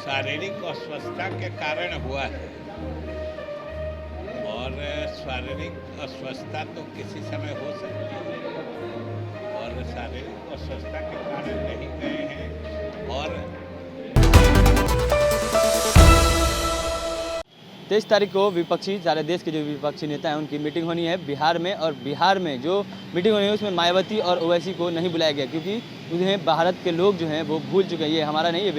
शारीरिक अस्वस्थता के कारण हुआ है और शारीरिक अस्वस्थता तो किसी समय हो सकती है और शारीरिक अस्वस्थता के कारण नहीं गए हैं। और 23 तारीख को विपक्षी सारे देश के जो विपक्षी नेता हैं उनकी मीटिंग होनी है बिहार में, और बिहार में जो मीटिंग होनी है उसमें मायावती और ओवैसी को नहीं बुलाया गया क्योंकि उन्हें भारत के लोग जो हैं वो भूल चुके हैं। ये हमारा नहीं, ये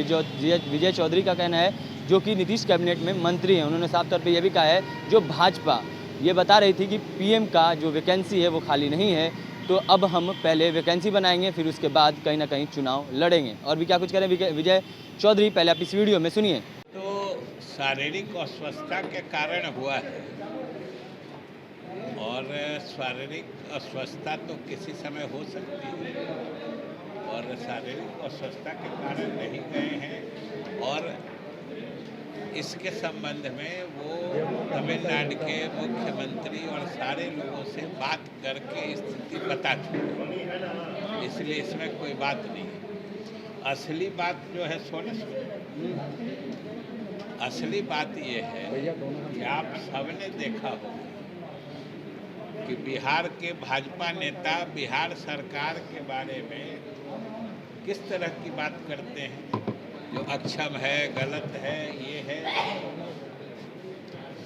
विजय चौधरी का कहना है जो कि नीतीश कैबिनेट में मंत्री हैं। उन्होंने साफ तौर पर यह भी कहा है, जो भाजपा ये बता रही थी कि पीएम का जो वैकेंसी है वो खाली नहीं है, तो अब हम पहले वैकेंसी बनाएंगे फिर उसके बाद कहीं ना कहीं चुनाव लड़ेंगे। और भी क्या कुछ कह रहे हैं विजय चौधरी, पहले आप इस वीडियो में सुनिए। तो शारीरिक अस्वस्थता के कारण हुआ है और शारीरिक अस्वस्थता तो किसी समय हो सकती है और शारीरिक अस्वस्थता के कारण नहीं गए हैं। और इसके संबंध में वो तमिलनाडु के मुख्यमंत्री और सारे लोगों से बात करके स्थिति बता चुके, इसलिए इसमें कोई बात नहीं है। असली बात जो है असली बात ये है कि आप सबने देखा होगा कि बिहार के भाजपा नेता बिहार सरकार के बारे में किस तरह की बात करते हैं, जो अक्षम है, गलत है, ये है।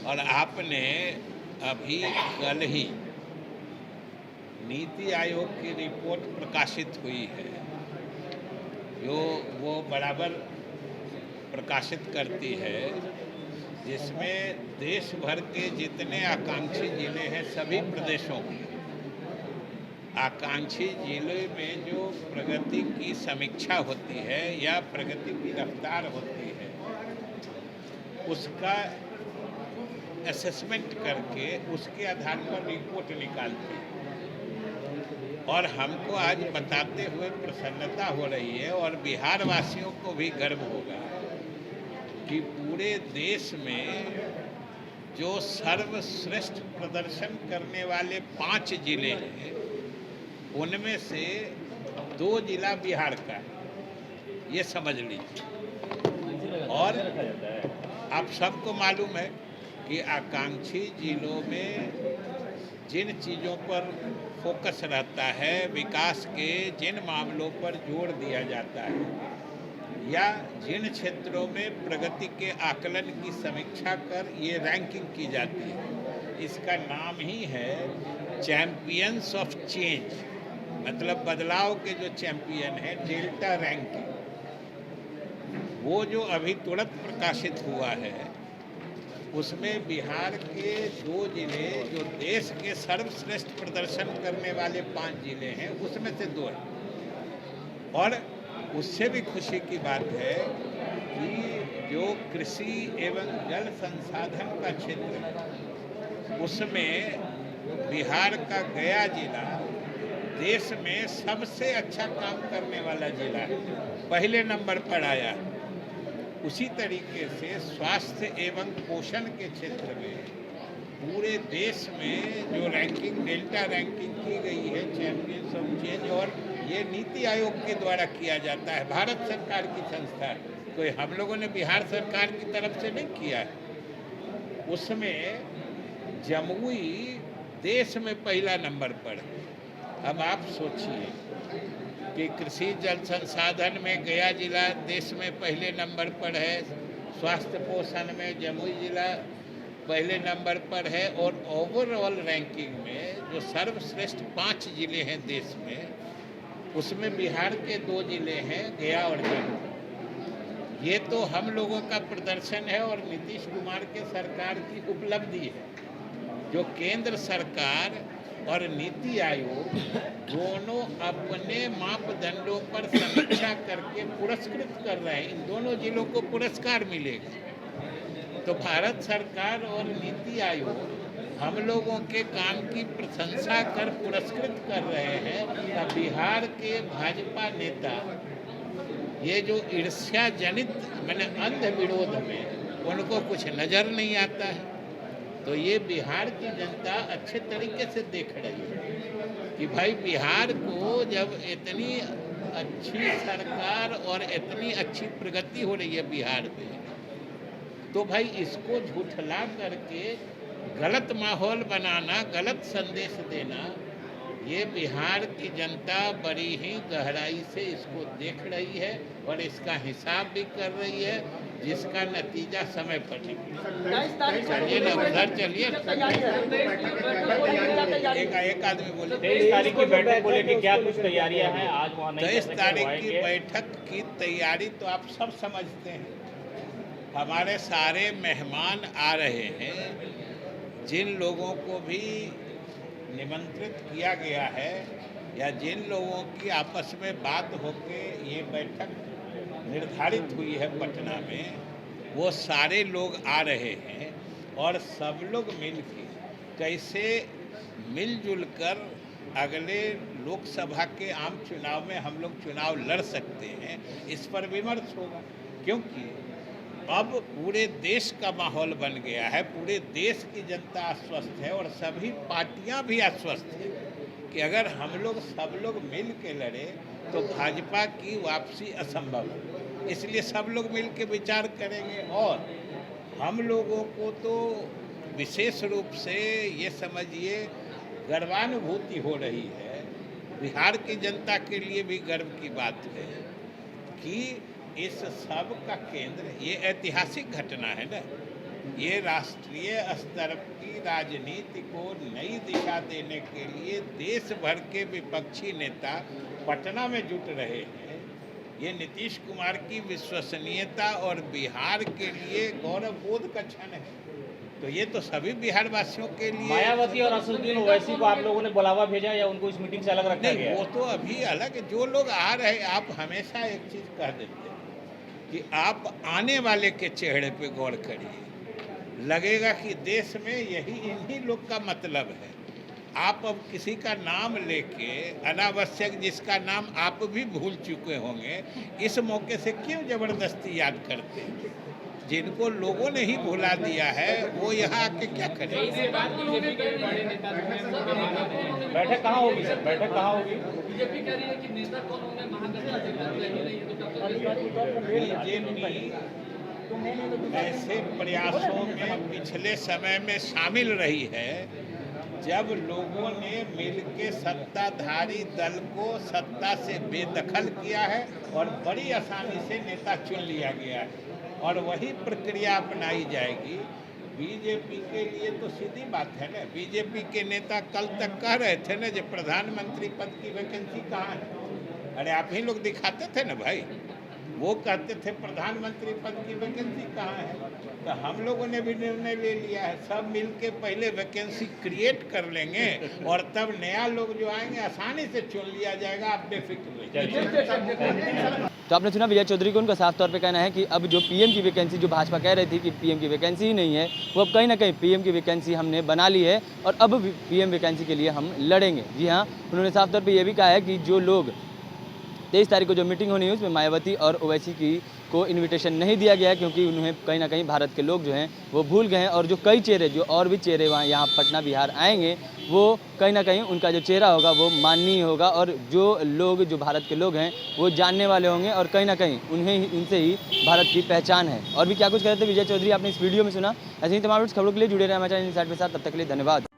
और आपने अभी कल ही नीति आयोग की रिपोर्ट प्रकाशित हुई है, जो वो बराबर प्रकाशित करती है, जिसमें देश भर के जितने आकांक्षी जिले हैं सभी प्रदेशों के आकांक्षी जिले में जो प्रगति की समीक्षा होती है या प्रगति की रफ्तार होती है उसका असेसमेंट करके उसके आधार पर रिपोर्ट निकालती है। और हमको आज बताते हुए प्रसन्नता हो रही है और बिहार वासियों को भी गर्व होगा कि पूरे देश में जो सर्वश्रेष्ठ प्रदर्शन करने वाले 5 जिले हैं उनमें से 2 जिला बिहार का है, ये समझ लीजिए। और आप सबको मालूम है कि आकांक्षी जिलों में जिन चीज़ों पर फोकस रहता है, विकास के जिन मामलों पर जोर दिया जाता है या जिन क्षेत्रों में प्रगति के आकलन की समीक्षा कर ये रैंकिंग की जाती है, इसका नाम ही है चैंपियंस ऑफ चेंज, मतलब बदलाव के जो चैंपियन हैं, डेल्टा रैंकिंग। वो जो अभी तुरंत प्रकाशित हुआ है उसमें बिहार के 2 जिले जो देश के सर्वश्रेष्ठ प्रदर्शन करने वाले 5 जिले हैं उसमें से 2 हैं। और उससे भी खुशी की बात है कि जो कृषि एवं जल संसाधन का क्षेत्र है उसमें बिहार का गया जिला देश में सबसे अच्छा काम करने वाला जिला है, पहले नंबर पर आया है। उसी तरीके से स्वास्थ्य एवं पोषण के क्षेत्र में पूरे देश में जो रैंकिंग डेल्टा रैंकिंग की गई है चैंपियंस ऑफ चेंज, और ये नीति आयोग के द्वारा किया जाता है, भारत सरकार की संस्था है, कोई हम लोगों ने बिहार सरकार की तरफ से नहीं किया है। उसमें जमुई देश में पहला नंबर पर है। अब आप सोचिए कि कृषि जल संसाधन में गया जिला देश में पहले नंबर पर है, स्वास्थ्य पोषण में जमुई जिला पहले नंबर पर है, और ओवरऑल रैंकिंग में जो सर्वश्रेष्ठ 5 जिले हैं देश में उसमें बिहार के 2 जिले हैं, गया और जमुई। ये तो हम लोगों का प्रदर्शन है और नीतीश कुमार के सरकार की उपलब्धि है, जो केंद्र सरकार और नीति आयोग दोनों अपने मापदंडों पर समीक्षा करके पुरस्कृत कर रहे हैं। इन दोनों जिलों को पुरस्कार मिलेगा। तो भारत सरकार और नीति आयोग हम लोगों के काम की प्रशंसा कर पुरस्कृत कर रहे हैं। अब बिहार के भाजपा नेता ये जो ईर्ष्या जनित मैंने अंध विरोध में उनको कुछ नज़र नहीं आता है, तो ये बिहार की जनता अच्छे तरीके से देख रही है कि भाई बिहार को जब इतनी अच्छी सरकार और इतनी अच्छी प्रगति हो रही है बिहार में, तो भाई इसको झूठला करके गलत माहौल बनाना, गलत संदेश देना, ये बिहार की जनता बड़ी ही गहराई से इसको देख रही है और इसका हिसाब भी कर रही है, जिसका नतीजा समय पर निकलेगा। चलिए ना उधर चलिए। एक आदमी बोले 23 तारीख की बैठक को लेकर क्या कुछ तैयारियां हैं? आज वहाँ नहीं 23 तारीख की बैठक की तैयारी तो आप सब समझते हैं। हमारे सारे मेहमान आ रहे हैं, जिन लोगों को भी निमंत्रित किया गया है या जिन लोगों की आपस में बात होके ये बैठक निर्धारित हुई है पटना में, वो सारे लोग आ रहे हैं और सब लोग मिलकर कैसे मिलजुल कर अगले लोकसभा के आम चुनाव में हम लोग चुनाव लड़ सकते हैं, इस पर विमर्श होगा। क्योंकि अब पूरे देश का माहौल बन गया है, पूरे देश की जनता आश्वस्त है और सभी पार्टियां भी आश्वस्त हैं कि अगर हम लोग सब लोग मिल के लड़े तो भाजपा की वापसी असंभव है। इसलिए सब लोग मिल के विचार करेंगे और हम लोगों को तो विशेष रूप से ये समझिए गर्वानुभूति हो रही है, बिहार की जनता के लिए भी गर्व की बात है कि इस सब का केंद्र, ये ऐतिहासिक घटना है ना, ये राष्ट्रीय स्तर की राजनीति को नई दिशा देने के लिए देश भर के विपक्षी नेता पटना में जुट रहे हैं। ये नीतीश कुमार की विश्वसनीयता और बिहार के लिए गौरव बोध का क्षण है। तो ये तो सभी बिहार वासियों के लिए। मायावती और असदुद्दीन ओवैसी को आप लोगों ने बुलावा भेजा या उनको इस मीटिंग से अलग रखा नहीं, गया? वो तो अभी अलग है। जो लोग आ रहे, आप हमेशा एक चीज कह देते हैं कि आप आने वाले के चेहरे पे गौर करिए, लगेगा कि देश में यही इन्हीं लोग का मतलब है। आप अब किसी का नाम लेके अनावश्यक, जिसका नाम आप भी भूल चुके होंगे, इस मौके से क्यों जबरदस्ती याद करते हैं? जिनको लोगों ने ही भुला दिया है वो यहाँ आके क्या करें? बैठक कहाँ होगी सर? बैठक कहाँ होगी? बीजेपी कह रही है कि नेता कौन होंगे बीजेपी ऐसे प्रयासों में पिछले समय में शामिल रही है जब लोगों ने मिलके सत्ताधारी दल को सत्ता से बेदखल किया है और बड़ी आसानी से नेता चुन लिया गया है, और वही प्रक्रिया अपनाई जाएगी। बीजेपी के लिए तो सीधी बात है ना। बीजेपी के नेता कल तक कह रहे थे ना, जो प्रधानमंत्री पद की वैकेंसी कहाँ है? अरे आप ही लोग दिखाते थे ना भाई, वो कहते थे प्रधानमंत्री पद की वैकेंसी कहाँ है। तो हम लोगों ने भी निर्णय ले लिया है, सब मिलके पहले वैकेंसी क्रिएट कर लेंगे और तब नया लोग जो आएंगे आसानी से चुन लिया जाएगा। आप बेफिक्र रहिए। तो आपने सुना विजय चौधरी को, उनका साफ तौर पे कहना है कि अब जो पीएम की वैकेंसी, जो भाजपा कह रही थी कि पीएम की वैकेंसी ही नहीं है, वो अब कहीं ना कहीं पीएम की वैकेंसी हमने बना ली है और अब पीएम वैकेंसी के लिए हम लड़ेंगे। जी हाँ, उन्होंने साफ तौर पे ये भी कहा है कि जो लोग 23 तारीख को जो मीटिंग होनी है उसमें मायावती और ओवैसी को इनविटेशन नहीं दिया गया है, क्योंकि उन्हें कहीं ना कहीं भारत के लोग जो हैं वो भूल गए हैं और जो कई चेहरे, जो और भी चेहरे वहाँ यहाँ पटना बिहार आएंगे, वो कहीं ना कहीं उनका जो चेहरा होगा वो माननीय होगा और जो लोग, जो भारत के लोग हैं वो जानने वाले होंगे और कहीं ना कहीं उनसे ही भारत की पहचान है। और भी क्या कुछ कहते थे विजय चौधरी, आपने इस वीडियो में सुना। ऐसे ही तमाम खबरों के लिए जुड़े रहे हमारे चैनल इनसाइट के साथ। तब तक के लिए धन्यवाद।